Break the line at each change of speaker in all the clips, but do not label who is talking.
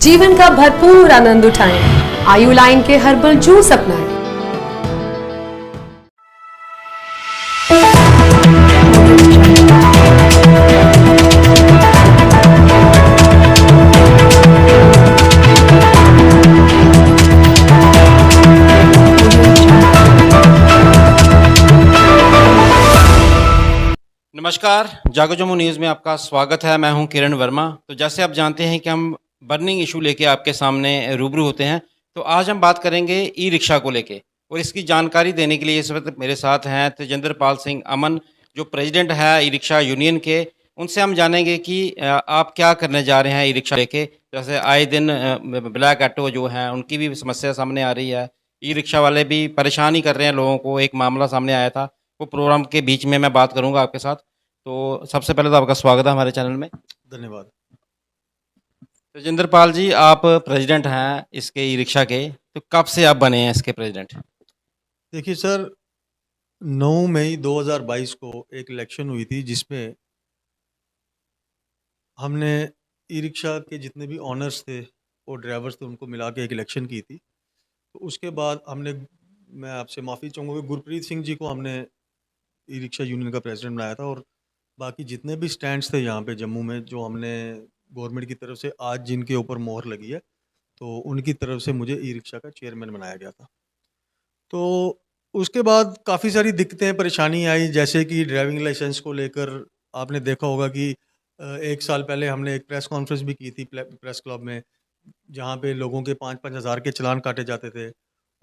जीवन का भरपूर आनंद उठाएं। आयु लाइन के हर्बल जूस अपनाएं।
नमस्कार, जागो जम्मू न्यूज़ में आपका स्वागत है। मैं हूं किरण वर्मा। तो जैसे आप जानते हैं कि हम बर्निंग इशू लेके आपके सामने रूबरू होते हैं, तो आज हम बात करेंगे ई रिक्शा को लेके। और इसकी जानकारी देने के लिए इस वक्त मेरे साथ हैं तेजेंद्र पाल सिंह अमन, जो प्रेसिडेंट है ई रिक्शा यूनियन के। उनसे हम जानेंगे कि आप क्या करने जा रहे हैं ई रिक्शा लेके। जैसे आए दिन ब्लैक ऑटो जो हैं उनकी भी समस्या सामने आ रही है, ई रिक्शा वाले भी परेशान ही कर रहे हैं लोगों को। एक मामला सामने आया था, वो प्रोग्राम के बीच में मैं बात करूंगा आपके साथ। तो सबसे पहले तो आपका स्वागत है हमारे चैनल में।
धन्यवाद।
तेजेंद्र पाल जी, आप प्रेसिडेंट हैं इसके ई रिक्शा के, तो कब से आप बने हैं इसके प्रेसिडेंट?
देखिए सर, 9 मई 2022 को एक इलेक्शन हुई थी जिसमें हमने ई रिक्शा के जितने भी ऑनर्स थे और ड्राइवर्स थे उनको मिला के एक इलेक्शन की थी। तो उसके बाद मैं आपसे माफ़ी चाहूँगा कि गुरप्रीत सिंह जी को हमने ई रिक्शा यूनियन का प्रेसिडेंट बनाया था, और बाकी जितने भी स्टैंड्स थे यहाँ पे जम्मू में जो हमने गवर्नमेंट की तरफ से आज जिनके ऊपर मोहर लगी है, तो उनकी तरफ से मुझे ई रिक्शा का चेयरमैन बनाया गया था। तो उसके बाद काफ़ी सारी दिक्कतें, परेशानी आई, जैसे कि ड्राइविंग लाइसेंस को लेकर आपने देखा होगा कि 1 साल पहले हमने एक प्रेस कॉन्फ्रेंस भी की थी प्रेस क्लब में, जहाँ पे लोगों के 5-5 हज़ार के चालान काटे जाते थे।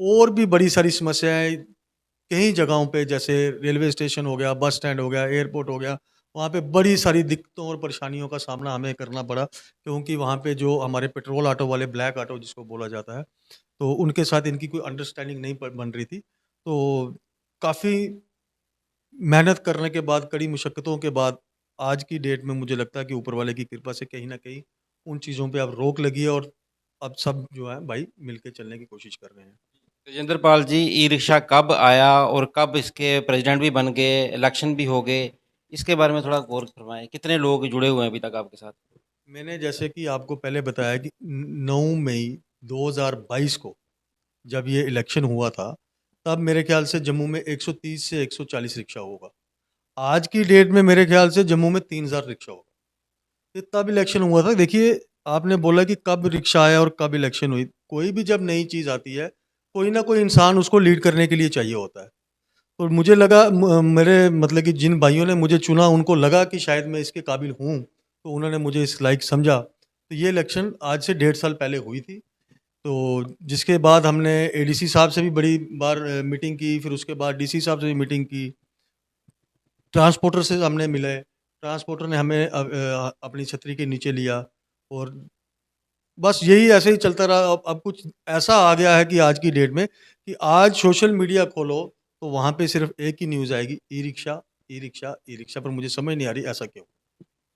और भी बड़ी सारी समस्याएँ कई जगहों पे, जैसे रेलवे स्टेशन हो गया, बस स्टैंड हो गया, एयरपोर्ट हो गया, वहाँ पे बड़ी सारी दिक्कतों और परेशानियों का सामना हमें करना पड़ा, क्योंकि वहाँ पे जो हमारे पेट्रोल ऑटो वाले, ब्लैक ऑटो जिसको बोला जाता है, तो उनके साथ इनकी कोई अंडरस्टैंडिंग नहीं बन रही थी। तो काफ़ी मेहनत करने के बाद, कड़ी मुशक्क़तों के बाद, आज की डेट में मुझे लगता है कि ऊपर वाले की कृपा से कहीं न कहीं उन चीज़ों पे अब रोक लगी है, और अब सब जो है भाई मिल के चलने की कोशिश कर रहे हैं।
तेजेंद्र पाल जी, ई रिक्शा कब आया और कब इसके प्रेसिडेंट भी बन गए, इलेक्शन भी हो गए, इसके बारे में थोड़ा गौर फरमाएं। कितने लोग जुड़े हुए हैं अभी तक आपके साथ?
मैंने जैसे कि आपको पहले बताया कि 9 मई 2022 को जब ये इलेक्शन हुआ था, तब मेरे ख़्याल से जम्मू में 130 से 140 रिक्शा होगा। आज की डेट में मेरे ख़्याल से जम्मू में 3000 रिक्शा होगा। ये तब इलेक्शन हुआ था। देखिए, आपने बोला कि कब रिक्शा आया और कब इलेक्शन हुई। कोई भी जब नई चीज़ आती है, कोई ना कोई इंसान उसको लीड करने के लिए चाहिए होता है। और मुझे लगा, मेरे मतलब कि जिन भाइयों ने मुझे चुना, उनको लगा कि शायद मैं इसके काबिल हूँ, तो उन्होंने मुझे इस लायक समझा। तो ये इलेक्शन आज से 1.5 साल पहले हुई थी। तो जिसके बाद हमने एडीसी साहब से भी बड़ी बार मीटिंग की, फिर उसके बाद डीसी साहब से भी मीटिंग की। ट्रांसपोर्टर से हमने मिले, ट्रांसपोर्टर ने हमें अपनी छतरी के नीचे लिया, और बस यही ऐसे ही चलता रहा। अब कुछ ऐसा आ गया है कि आज की डेट में कि आज सोशल मीडिया खोलो तो वहाँ पे सिर्फ एक ही न्यूज़ आएगी, e rickshaw, e rickshaw, e rickshaw. पर मुझे समझ नहीं आ रही ऐसा क्यों?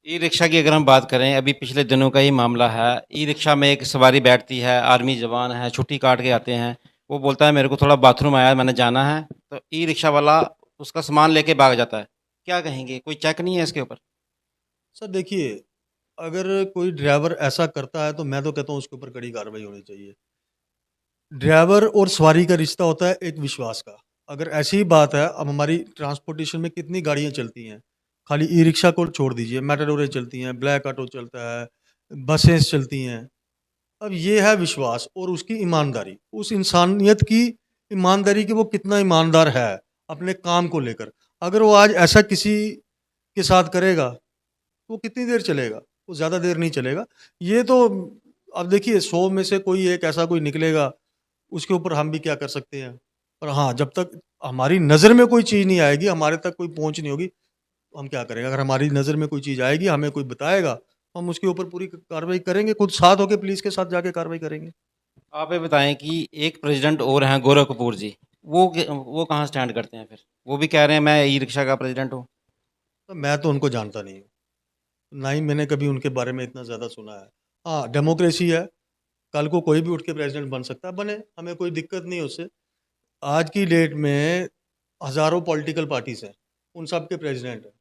ई रिक्शा की अगर हम बात करें, अभी पिछले दिनों का ही मामला है। ई रिक्शा में एक सवारी बैठती है, आर्मी जवान है, छुट्टी काट के आते हैं। वो बोलता है मेरे को थोड़ा बाथरूम आया, मैंने जाना है, तो ई रिक्शा वाला उसका सामान लेके भाग जाता है। क्या कहेंगे, कोई चेक नहीं है इसके ऊपर?
सर देखिए, अगर कोई ड्राइवर ऐसा करता है तो मैं तो कहता हूँ उसके ऊपर कड़ी कार्रवाई होनी चाहिए। ड्राइवर और सवारी का रिश्ता होता है एक विश्वास का। अगर ऐसी ही बात है, अब हमारी ट्रांसपोर्टेशन में कितनी गाड़ियाँ चलती हैं, खाली ई रिक्शा को छोड़ दीजिए, मेटाडोरें चलती हैं, ब्लैक ऑटो चलता है, बसेस चलती हैं। अब ये है विश्वास और उसकी ईमानदारी, उस इंसानियत की ईमानदारी कि वो कितना ईमानदार है अपने काम को लेकर। अगर वो आज ऐसा किसी के साथ करेगा, तो वो कितनी देर चलेगा? वो ज़्यादा देर नहीं चलेगा। ये तो अब देखिए, 100 में से कोई एक ऐसा कोई निकलेगा, उसके ऊपर हम भी क्या कर सकते हैं? पर हाँ, जब तक हमारी नज़र में कोई चीज़ नहीं आएगी, हमारे तक कोई पहुँच नहीं होगी, तो हम क्या करेंगे? अगर हमारी नज़र में कोई चीज़ आएगी, हमें कोई बताएगा, तो हम उसके ऊपर पूरी कार्रवाई करेंगे, खुद साथ होके पुलिस के साथ जाके कार्रवाई करेंगे।
आप ये बताएं कि एक प्रेसिडेंट और हैं गौरव कपूर जी, वो कहाँ स्टैंड करते हैं फिर? वो भी कह रहे हैं मैं ई रिक्शा का प्रेसिडेंट हूँ।
तो मैं तो उनको जानता नहीं हूँ, ना ही मैंने कभी उनके बारे में इतना ज़्यादा सुना है। हाँ, डेमोक्रेसी है, कल को कोई भी उठ के प्रेज़िडेंट बन सकता है, बने, हमें कोई दिक्कत नहीं है उससे। आज की डेट में हज़ारों पॉलिटिकल पार्टीज़ हैं, उन सब के प्रेज़िडेंट हैं।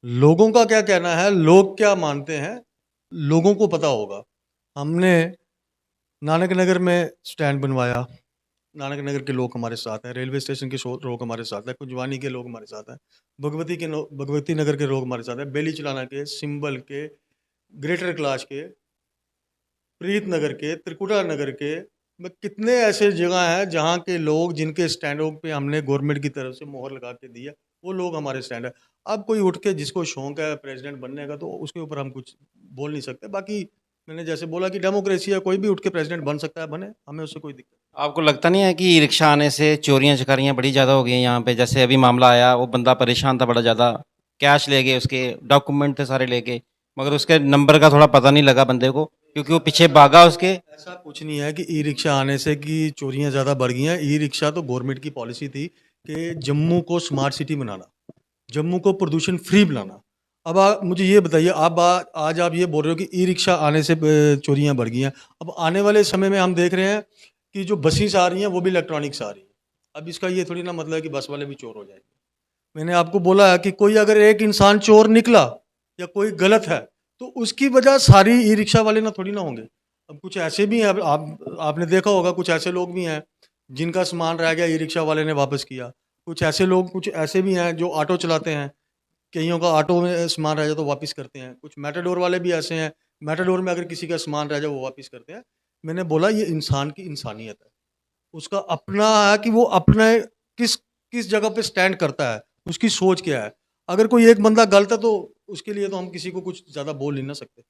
लोगों का क्या कहना है, लोग क्या मानते हैं, लोगों को पता होगा। हमने नानक नगर में स्टैंड बनवाया। नानक नगर के लोग हमारे साथ हैं, रेलवे स्टेशन के लोग हमारे साथ हैं, कुंजवानी के लोग हमारे साथ हैं, भगवती नगर के लोग हमारे साथ हैं, बेली चलाना के, सिंबल के, ग्रेटर क्लाश के, प्रीत नगर के, त्रिकुटा नगर के, कितने ऐसे जगह हैं जहाँ के लोग जिनके स्टैंडों पे हमने गवर्नमेंट की तरफ से मोहर लगा के दी है, वो लोग हमारे स्टैंड है। अब कोई उठ के जिसको शौक है प्रेसिडेंट बनने का तो उसके ऊपर हम कुछ बोल नहीं सकते। बाकी मैंने जैसे बोला कि डेमोक्रेसी है, कोई भी उठ के प्रेसिडेंट बन सकता है, बने, हमें उससे कोई दिक्कत नहीं।
आपको लगता नहीं है कि ई रिक्शा आने से चोरियां चकारियां बड़ी ज़्यादा हो गई हैं यहाँ पे? जैसे अभी मामला आया, वो बंदा परेशान था बड़ा ज़्यादा, कैश ले गए, उसके डॉक्यूमेंट थे सारे लेके, मगर उसके नंबर का थोड़ा पता नहीं लगा बंदे को, क्योंकि वो पीछे भागा उसके।
ऐसा कुछ नहीं है कि ई रिक्शा आने से कि चोरियां ज़्यादा बढ़ गई हैं। ई रिक्शा तो गवर्नमेंट की पॉलिसी थी कि जम्मू को स्मार्ट सिटी बनाना, जम्मू को प्रदूषण फ्री बनाना। अब मुझे ये बताइए, आज आप ये बोल रहे हो कि ई रिक्शा आने से चोरियां बढ़ गई हैं। अब आने वाले समय में हम देख रहे हैं कि जो बसेस आ रही हैं वो भी इलेक्ट्रॉनिक्स आ रही हैं। अब इसका ये थोड़ी ना मतलब है कि बस वाले भी चोर हो जाएंगे। मैंने आपको बोला है कि कोई अगर एक इंसान चोर निकला या कोई गलत है तो उसकी वजह सारी ई रिक्शा वाले ना थोड़ी ना होंगे। अब कुछ ऐसे भी हैं, अब आपने देखा होगा, कुछ ऐसे लोग भी हैं जिनका सामान रह गया, ई रिक्शा वाले ने वापस किया। कुछ ऐसे भी हैं जो ऑटो चलाते हैं, कईयों का ऑटो में सामान रह जाए तो वापस करते हैं। कुछ मेटाडोर वाले भी ऐसे हैं, मेटाडोर में अगर किसी का सामान रह जाए वो वापस करते हैं। मैंने बोला ये इंसान की इंसानियत है, उसका अपना है कि वो अपने किस किस जगह पे स्टैंड करता है, उसकी सोच क्या है। अगर कोई एक बंदा गलत है तो उसके लिए तो हम किसी को कुछ ज़्यादा बोल नहीं ना सकते।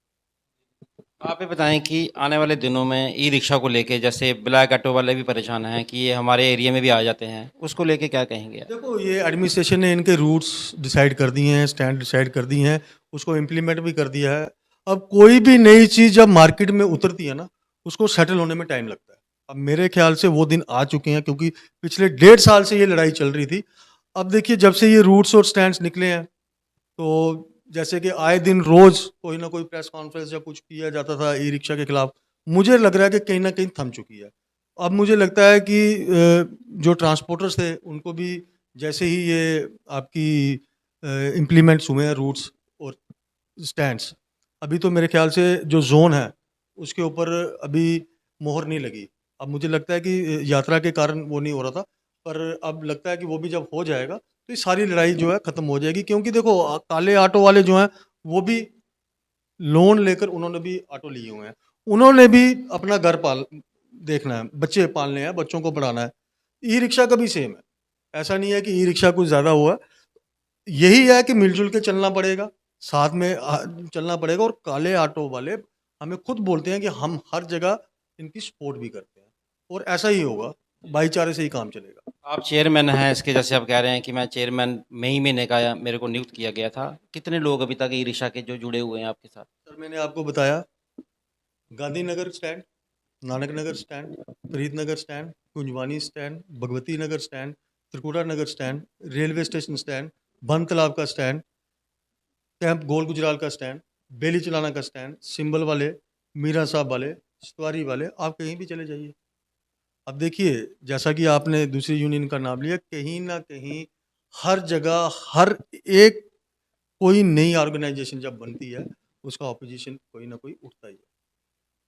आप ये बताएं कि आने वाले दिनों में ई रिक्शा को लेके, जैसे ब्लैक ऑटो वाले भी परेशान हैं कि ये हमारे एरिया में भी आ जाते हैं, उसको लेके क्या कहेंगे आप?
देखो, ये एडमिनिस्ट्रेशन ने इनके रूट्स डिसाइड कर दिए हैं, स्टैंड डिसाइड कर दिए हैं, उसको इम्प्लीमेंट भी कर दिया है। अब कोई भी नई चीज़ जब मार्केट में उतरती है ना, उसको सेटल होने में टाइम लगता है। अब मेरे ख्याल से वो दिन आ चुके हैं, क्योंकि पिछले 1.5 साल से ये लड़ाई चल रही थी। अब देखिए, जब से ये रूट्स और स्टैंड्स निकले हैं, तो जैसे कि आए दिन रोज़ कोई ना कोई प्रेस कॉन्फ्रेंस या कुछ किया जाता था ई रिक्शा के खिलाफ, मुझे लग रहा है कि कहीं ना कहीं थम चुकी है। अब मुझे लगता है कि जो ट्रांसपोर्टर्स थे उनको भी जैसे ही ये आपकी इम्प्लीमेंट्स हुए हैं रूट्स और स्टैंड्स, अभी तो मेरे ख्याल से जो जोन है उसके ऊपर अभी मोहर नहीं लगी। अब मुझे लगता है कि यात्रा के कारण वो नहीं हो रहा था, पर अब लगता है कि वो भी जब हो जाएगा तो ये सारी लड़ाई जो है ख़त्म हो जाएगी। क्योंकि देखो, काले ऑटो वाले जो हैं वो भी लोन लेकर उन्होंने भी ऑटो लिए हुए हैं। उन्होंने भी अपना घर पाल देखना है, बच्चे पालने हैं, बच्चों को पढ़ाना है। ई रिक्शा का भी सेम है। ऐसा नहीं है कि ई रिक्शा कुछ ज़्यादा हुआ है। यही है कि मिलजुल के चलना पड़ेगा, साथ में चलना पड़ेगा। और काले ऑटो वाले हमें खुद बोलते हैं कि हम हर जगह इनकी सपोर्ट भी करते हैं, और ऐसा ही होगा, भाईचारे से ही काम चलेगा।
आप चेयरमैन हैं इसके, जैसे आप कह रहे हैं कि मैं चेयरमैन मई महीने का मेरे को नियुक्त किया गया था, कितने लोग अभी तक ई रिक्शा के जो जुड़े हुए हैं आपके साथ?
सर, मैंने आपको बताया, गांधीनगर स्टैंड, नानक नगर स्टैंड, प्रीत नगर stand, Kunjwani stand, Bhagwati Nagar stand, Trikuta Nagar stand, railway station stand, बन तालाब का स्टैंड, कैंप गोल गुजराल का स्टैंड, बेली चलाना का स्टैंड, सिंबल वाले, मीरा साहब वाले, सतवारी वाले, आप कहीं भी चले जाइए। अब देखिए, जैसा कि आपने दूसरी यूनियन का नाम लिया, कहीं ना कहीं हर जगह हर एक कोई नई ऑर्गेनाइजेशन जब बनती है उसका ऑपोजिशन कोई ना कोई उठता ही है।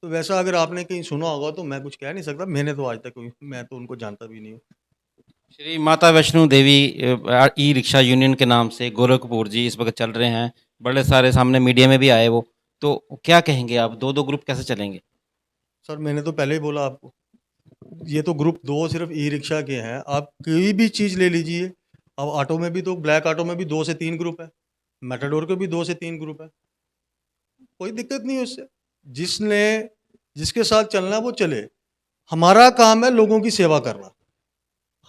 तो वैसा अगर आपने कहीं सुना होगा तो मैं कुछ कह नहीं सकता, मैंने तो आज तक कोई, मैं तो उनको जानता भी नहीं हूँ।
Shri Mata Vaishno Devi e rickshaw union के नाम से गोरखपुर जी इस वक्त चल रहे हैं, बड़े सारे सामने मीडिया में भी आए वो, तो क्या कहेंगे आप? दो दो ग्रुप कैसे चलेंगे?
सर, मैंने तो पहले ही बोला आपको, ये तो ग्रुप दो सिर्फ ई रिक्शा के हैं। आप कोई भी चीज़ ले लीजिए, अब ऑटो में भी तो, ब्लैक ऑटो में भी 2 से 3 ग्रुप है, मेटाडोर के भी 2 से 3 ग्रुप है, कोई दिक्कत नहीं है उससे। जिसने जिसके साथ चलना है वो चले। हमारा काम है लोगों की सेवा करना।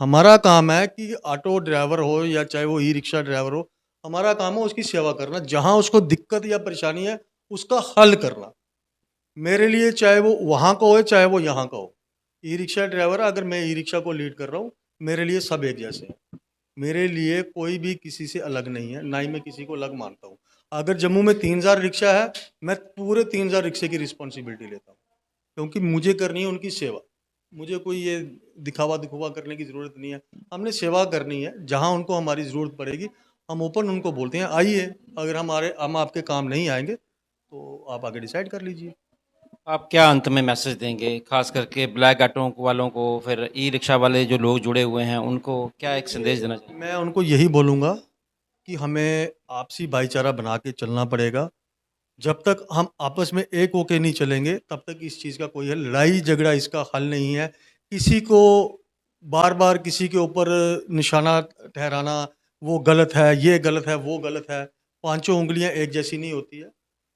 हमारा काम है कि ऑटो ड्राइवर हो या चाहे वो ई रिक्शा ड्राइवर हो, हमारा काम है उसकी सेवा करना, जहाँ उसको दिक्कत या परेशानी है उसका हल करना। मेरे लिए चाहे वो वहाँ का हो चाहे वो यहाँ का हो, ई रिक्शा ड्राइवर, अगर मैं ई रिक्शा को लीड कर रहा हूँ, मेरे लिए सब एक जैसे हैं। मेरे लिए कोई भी किसी से अलग नहीं है, ना ही मैं किसी को अलग मानता हूँ। अगर जम्मू में 3,000 रिक्शा है, मैं पूरे 3,000 रिक्शे की रिस्पॉन्सिबिलिटी लेता हूँ, क्योंकि मुझे करनी है उनकी सेवा। मुझे कोई ये दिखावा दिखुवा करने की ज़रूरत नहीं है। हमने सेवा करनी है, जहाँ उनको हमारी ज़रूरत पड़ेगी हम ओपन उनको बोलते हैं आइए। अगर हम आपके काम नहीं आएंगे तो आप आगे डिसाइड कर लीजिए।
आप क्या अंत में मैसेज देंगे, खास करके ब्लैक ऑटो वालों को, फिर ई रिक्शा वाले जो लोग जुड़े हुए हैं उनको क्या एक संदेश देना चाहिए?
मैं उनको यही बोलूँगा कि हमें आपसी भाईचारा बना के चलना पड़ेगा। जब तक हम आपस में एक होके नहीं चलेंगे, तब तक इस चीज़ का कोई हल, लड़ाई झगड़ा इसका हल नहीं है। किसी को बार-बार किसी के ऊपर निशाना ठहराना, वो गलत है, ये गलत है, वो गलत है। पाँचों उँगलियाँ एक जैसी नहीं होती है।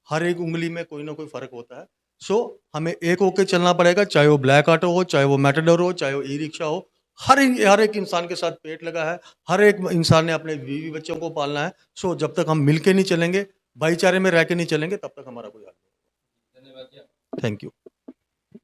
हर एक उँगली में कोई ना कोई फ़र्क होता है। सो हमें एक होके चलना पड़ेगा, चाहे वो ब्लैक ऑटो हो, चाहे वो मेटाडोर हो, चाहे वो ई-रिक्शा हो। हर एक इंसान के साथ पेट लगा है। हर एक इंसान ने अपने बीवी-बच्चों को पालना है। सो जब तक हम मिल के नहीं चलेंगे, भाईचारे में रह के नहीं चलेंगे, तब तक हमारा कोई हल नहीं होगा। Thank you.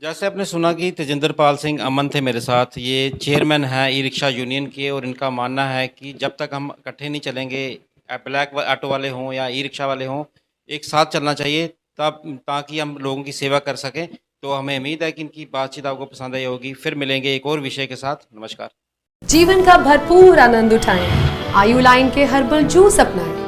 जैसे आपने सुना कि तेजिंदर पाल सिंह अमन थे मेरे साथ, ये चेयरमैन हैं ई रिक्शा यूनियन के, और इनका मानना है कि जब तक हम इकट्ठे नहीं चलेंगे, ब्लैक ऑटो वाले हों या ई रिक्शा वाले हों, एक साथ चलना चाहिए, तब ताकि हम लोगों की सेवा कर सकें। तो हमें उम्मीद है कि इनकी बातचीत आपको पसंद आई होगी। फिर मिलेंगे एक और विषय के साथ। नमस्कार।
जीवन का भरपूर आनंद उठाएं, आयु लाइन के हर्बल जूस अपनाएं।